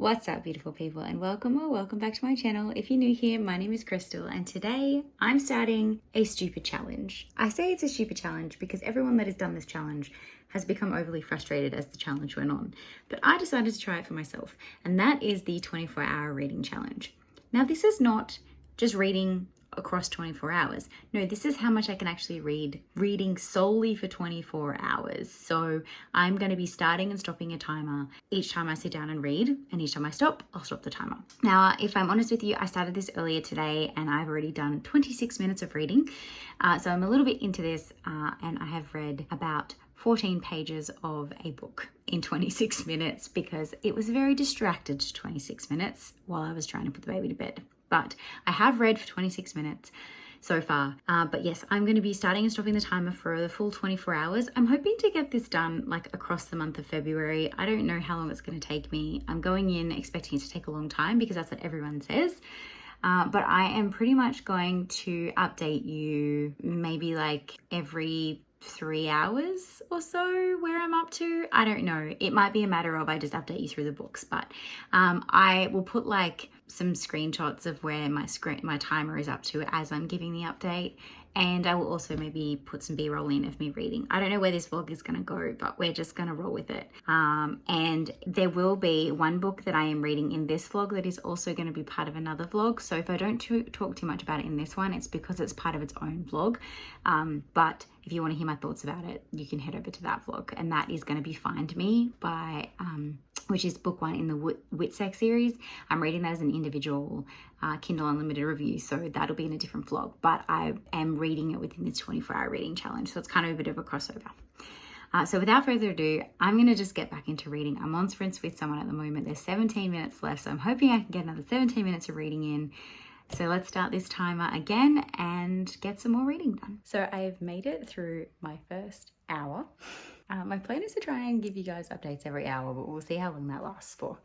What's up, beautiful people, and welcome back to my channel. If you're new here, my name is Crystal, and today I'm starting a stupid challenge. I say it's a stupid challenge because everyone that has done this challenge has become overly frustrated as the challenge went on. But I decided to try it for myself, and that is the 24-hour reading challenge. Now, this is not just reading across 24 hours. No, this is how much I can actually reading solely for 24 hours. So I'm going to be starting and stopping a timer each time I sit down and read, and each time I stop, I'll stop the timer. Now, if I'm honest with you, I started this earlier today and I've already done 26 minutes of reading. So I'm a little bit into this and I have read about 14 pages of a book in 26 minutes because it was very distracted to 26 minutes while I was trying to put the baby to bed. But I have read for 26 minutes so far. But yes, I'm going to be starting and stopping the timer for the full 24 hours. I'm hoping to get this done like across the month of February. I don't know how long it's going to take me. I'm going in expecting it to take a long time because that's what everyone says. But I am pretty much going to update you maybe like every 3 hours or so where I'm up to. I don't know. It might be a matter of I just update you through the books, but I will put like some screenshots of where my timer is up to as I'm giving the update. And I will also maybe put some B-roll in of me reading. I don't know where this vlog is going to go, but we're just going to roll with it. And there will be one book that I am reading in this vlog that is also going to be part of another vlog. So if I don't talk too much about it in this one, it's because it's part of its own vlog. But if you want to hear my thoughts about it, you can head over to that vlog. And that is going to be Find Me by... which is book one in the Whitsack series. I'm reading that as an individual Kindle Unlimited review, so that'll be in a different vlog, but I am reading it within this 24-hour reading challenge, so it's kind of a bit of a crossover. So without further ado, I'm going to just get back into reading. I'm on sprints with someone at the moment. There's 17 minutes left, so I'm hoping I can get another 17 minutes of reading in. So let's start this timer again and get some more reading done. So I've made it through my first hour. My plan is to try and give you guys updates every hour, but we'll see how long that lasts for.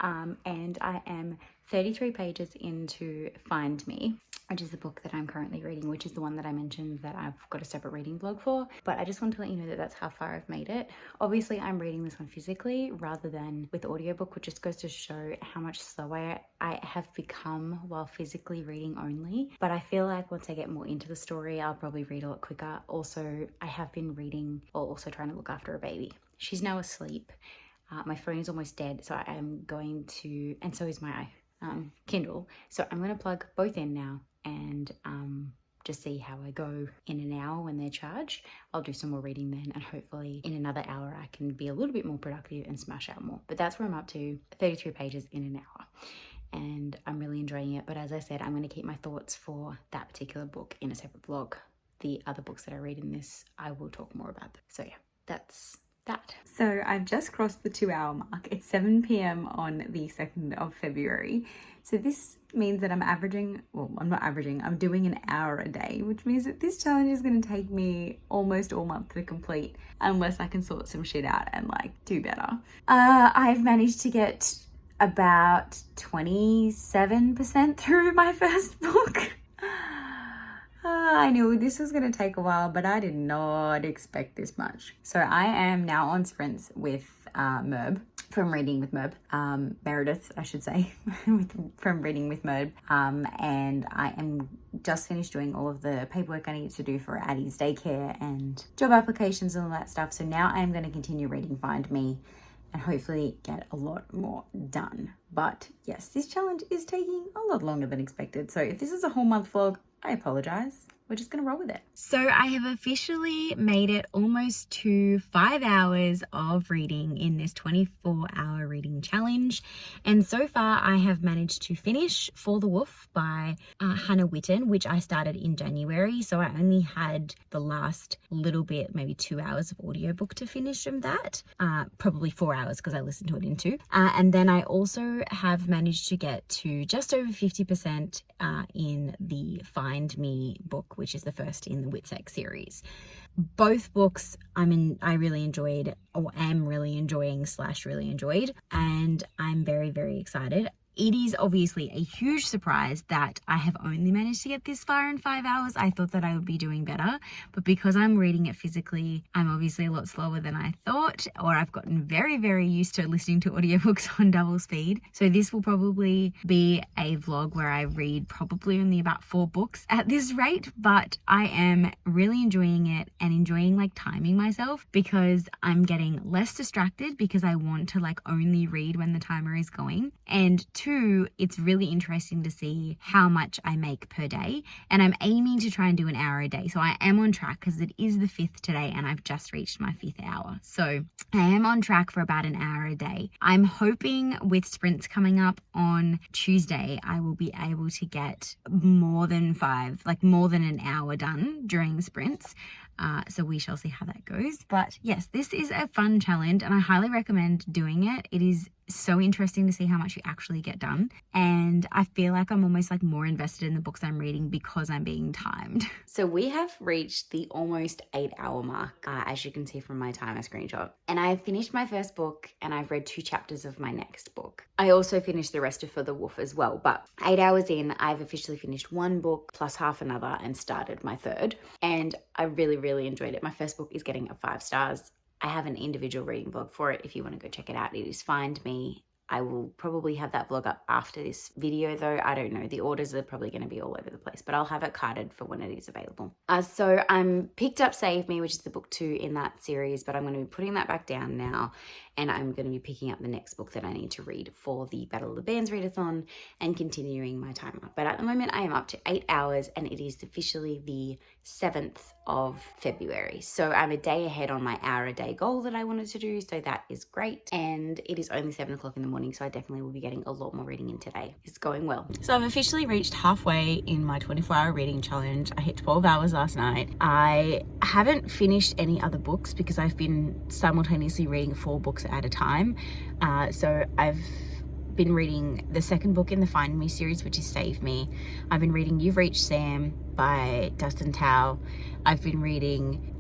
And I am 33 pages into Find Me, which is the book that I'm currently reading, which is the one that I mentioned that I've got a separate reading blog for. But I just want to let you know that that's how far I've made it. Obviously, I'm reading this one physically rather than with the audiobook, which just goes to show how much slower I have become while physically reading only. But I feel like once I get more into the story, I'll probably read a lot quicker. Also, I have been reading while also trying to look after a baby. She's now asleep. My phone is almost dead, so I am going to, and so is my Kindle. So I'm going to plug both in now and just see how I go in an hour when they're charged. I'll do some more reading then, and hopefully in another hour I can be a little bit more productive and smash out more. But that's where I'm up to, 33 pages in an hour. And I'm really enjoying it. But as I said, I'm going to keep my thoughts for that particular book in a separate vlog. The other books that I read in this, I will talk more about them. So yeah, that's that. So I've just crossed the 2-hour mark. It's 7 p.m. on the 2nd of February. So this means that I'm averaging, well, I'm not averaging, I'm doing an hour a day, which means that this challenge is going to take me almost all month to complete unless I can sort some shit out and like do better. I've managed to get about 27% through my first book. I knew this was going to take a while, but I did not expect this much. So I am now on sprints with Merb, from Reading with Merb, Meredith, I should say, from Reading with Merb. And I am just finished doing all of the paperwork I need to do for Addie's daycare and job applications and all that stuff. So now I'm going to continue reading Find Me and hopefully get a lot more done. But yes, this challenge is taking a lot longer than expected. So if this is a whole month vlog, I apologize. We're just going to roll with it. So I have officially made it almost to 5 hours of reading in this 24-hour reading challenge. And so far I have managed to finish For the Wolf by Hannah Witten, which I started in January. So I only had the last little bit, maybe 2 hours of audiobook to finish from that. Probably 4 hours because I listened to it in 2. And then I also have managed to get to just over 50% in the Find Me book, which is the first in the Whitsack series. Both books I really enjoyed, or am really enjoying / really enjoyed, and I'm very, very excited. it is obviously a huge surprise that I have only managed to get this far in 5 hours. I thought that I would be doing better, but because I'm reading it physically, I'm obviously a lot slower than I thought, or I've gotten very, very used to listening to audiobooks on double speed. So this will probably be a vlog where I read probably only about 4 books at this rate, but I am really enjoying it and enjoying like timing myself because I'm getting less distracted because I want to like only read when the timer is going. And 2, it's really interesting to see how much I make per day. And I'm aiming to try and do an hour a day. So I am on track because it is the 5th today and I've just reached my 5th hour. So I am on track for about an hour a day. I'm hoping with sprints coming up on Tuesday, I will be able to get more than an hour done during sprints. So we shall see how that goes. But yes, this is a fun challenge and I highly recommend doing it. It is so interesting to see how much you actually get done. And I feel like I'm almost like more invested in the books I'm reading because I'm being timed. So we have reached the almost 8-hour mark, as you can see from my timer screenshot. And I have finished my first book and I've read 2 chapters of my next book. I also finished the rest of For the Wolf as well. But 8 hours in, I've officially finished 1 book plus half another and started my 3rd. And I really, really enjoyed it. My first book is getting a 5 stars. I have an individual reading vlog for it if you want to go check it out. It is Find Me. I will probably have that vlog up after this video though. I don't know. The orders are probably going to be all over the place, but I'll have it carded for when it is available. So I'm picked up Save Me, which is the book 2 in that series, but I'm going to be putting that back down now. And I'm going to be picking up the next book that I need to read for the Battle of the Bands readathon and continuing my timer. But at the moment I am up to 8 hours and it is officially the 7th of February. So I'm a day ahead on my hour a day goal that I wanted to do. So that is great. And it is only 7 o'clock in the morning. So I definitely will be getting a lot more reading in today. It's going well. So I've officially reached halfway in my 24-hour reading challenge. I hit 12 hours last night. I haven't finished any other books because I've been simultaneously reading 4 books at a time. So I've been reading the second book in the Find Me series, which is Save Me. I've been reading You've Reached Sam by Dustin Tao. I've been reading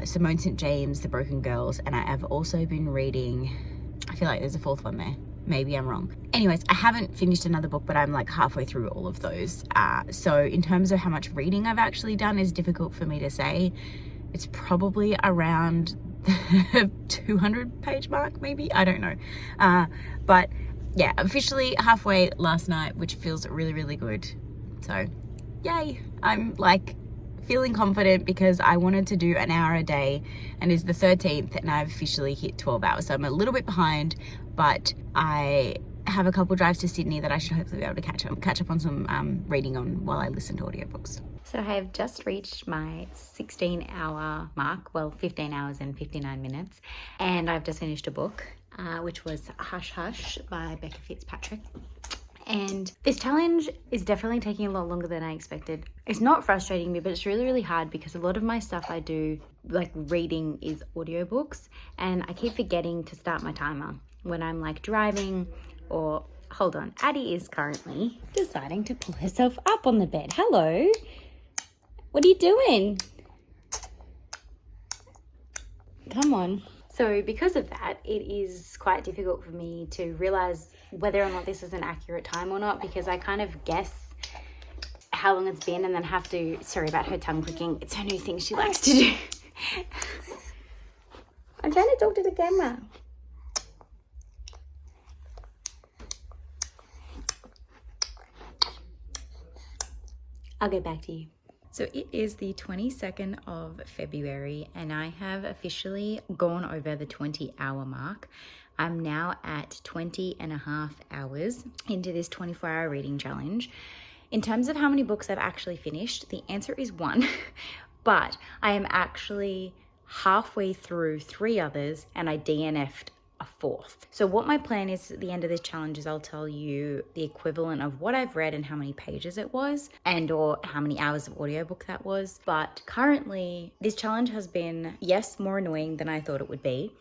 Simone St. James, The Broken Girls, and I have also been reading, I feel like there's a 4th one there. Maybe I'm wrong. Anyways, I haven't finished another book, but I'm like halfway through all of those. So in terms of how much reading I've actually done is difficult for me to say. It's probably around the 200 page mark, maybe. I don't know. But yeah, officially halfway last night, which feels really, really good. So yay. I'm like feeling confident because I wanted to do an hour a day and it's the 13th and I've officially hit 12 hours. So I'm a little bit behind, but I have a couple drives to Sydney that I should hopefully be able to catch up on some reading on while I listen to audiobooks. So I have just reached my 16-hour mark, well, 15 hours and 59 minutes, and I've just finished a book, which was Hush Hush by Becca Fitzpatrick. And this challenge is definitely taking a lot longer than I expected. It's not frustrating me, but it's really, really hard because a lot of my stuff I do, like reading, is audiobooks, and I keep forgetting to start my timer when I'm like driving or... Hold on, Addie is currently deciding to pull herself up on the bed. Hello. What are you doing? Come on. So because of that, it is quite difficult for me to realize whether or not this is an accurate time or not, because I kind of guess how long it's been and then have to, sorry about her tongue clicking, it's her new thing she likes to do. I'm trying to talk to the camera. I'll get back to you. So it is the 22nd of February and I have officially gone over the 20-hour mark. I'm now at 20 and a half hours into this 24-hour reading challenge. In terms of how many books I've actually finished, the answer is 1, but I am actually halfway through 3 others and I DNF'd a 4th. So what my plan is at the end of this challenge is I'll tell you the equivalent of what I've read and how many pages it was, and or how many hours of audiobook that was. But currently this challenge has been, yes, more annoying than I thought it would be,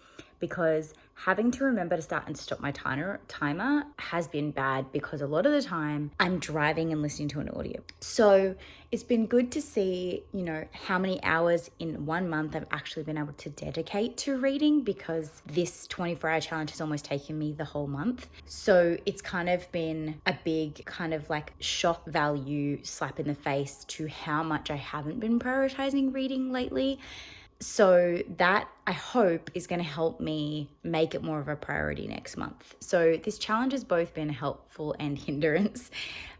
because having to remember to start and stop my timer has been bad because a lot of the time I'm driving and listening to an audio. So it's been good to see, you know, how many hours in 1 month I've actually been able to dedicate to reading, because this 24-hour challenge has almost taken me the whole month. So it's kind of been a big kind of like shock value slap in the face to how much I haven't been prioritizing reading lately. So that, I hope, is going to help me make it more of a priority next month. So this challenge has both been helpful and hindrance.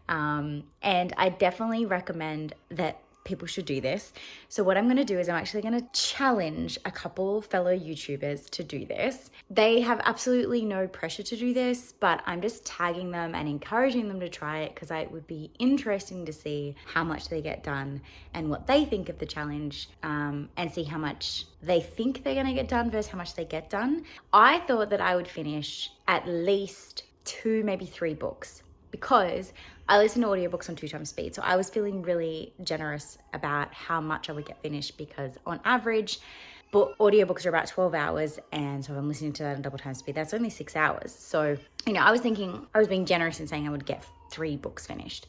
And I definitely recommend that people should do this. So what I'm going to do is I'm actually going to challenge a couple fellow YouTubers to do this. They have absolutely no pressure to do this, but I'm just tagging them and encouraging them to try it because it would be interesting to see how much they get done and what they think of the challenge, and see how much they think they're going to get done versus how much they get done. I thought that I would finish at least 2, maybe 3 books, because I listen to audiobooks on 2 times speed. So I was feeling really generous about how much I would get finished, because on average, audiobooks are about 12 hours. And so if I'm listening to that on double time speed, that's only 6 hours. So, you know, I was thinking I was being generous in saying I would get 3 books finished.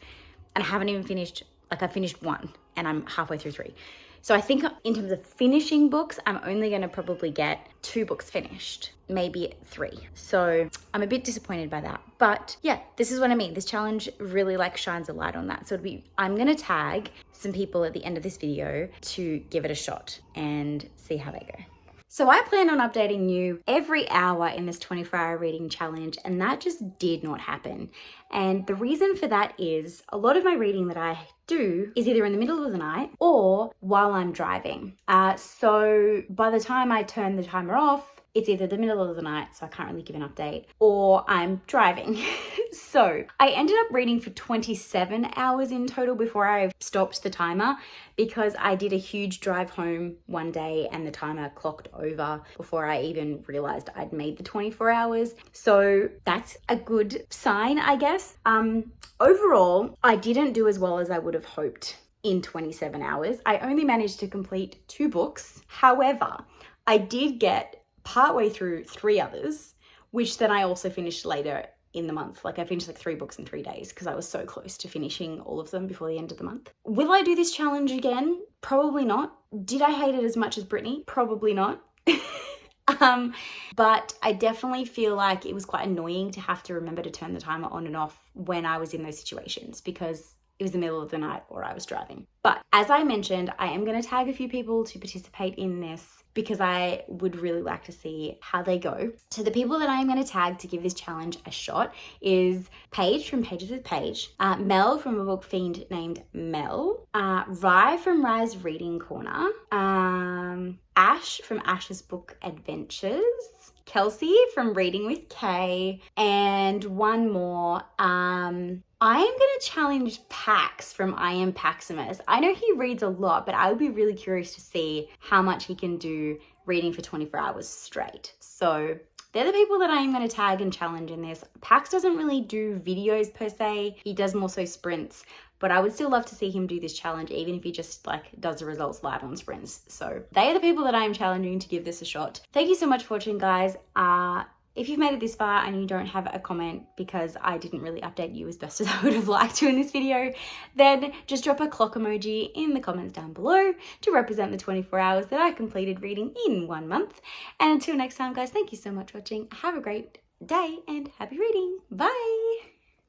And I haven't even finished, like I finished 1 and I'm halfway through 3. So I think in terms of finishing books, I'm only going to probably get 2 books finished, maybe 3. So I'm a bit disappointed by that. But yeah, this is what I mean. This challenge really like shines a light on that. So I'm going to tag some people at the end of this video to give it a shot and see how they go. So I plan on updating you every hour in this 24-hour reading challenge, and that just did not happen. And the reason for that is a lot of my reading that I do is either in the middle of the night or while I'm driving. So by the time I turn the timer off, it's either the middle of the night, so I can't really give an update, or I'm driving. So I ended up reading for 27 hours in total before I stopped the timer, because I did a huge drive home one day and the timer clocked over before I even realized I'd made the 24 hours. So that's a good sign, I guess. Overall, I didn't do as well as I would have hoped in 27 hours. I only managed to complete 2 books. However, I did get partway through 3 others, which then I also finished later in the month. Like I finished like 3 books in 3 days because I was so close to finishing all of them before the end of the month. Will I do this challenge again? Probably not. Did I hate it as much as Brittany? Probably not. But I definitely feel like it was quite annoying to have to remember to turn the timer on and off when I was in those situations, because it was the middle of the night or I was driving. But as I mentioned, I am going to tag a few people to participate in this because I would really like to see how they go. So the people that I am going to tag to give this challenge a shot is Paige from Pages with Paige, Mel from a book fiend named Mel, Rye from Rye's Reading Corner, Ash from Ash's Book Adventures, Kelsey from Reading with Kay, and one more. I am going to challenge Pax from I Am Paximus. I know he reads a lot, but I would be really curious to see how much he can do reading for 24 hours straight. So they're the people that I am going to tag and challenge in this. Pax doesn't really do videos per se. He does more so sprints, but I would still love to see him do this challenge, even if he just like does the results live on sprints. So they are the people that I am challenging to give this a shot. Thank you so much for watching, guys. If you've made it this far and you don't have a comment because I didn't really update you as best as I would have liked to in this video, then just drop a clock emoji in the comments down below to represent the 24 hours that I completed reading in 1 month. And until next time, guys, thank you so much for watching. Have a great day and happy reading. Bye!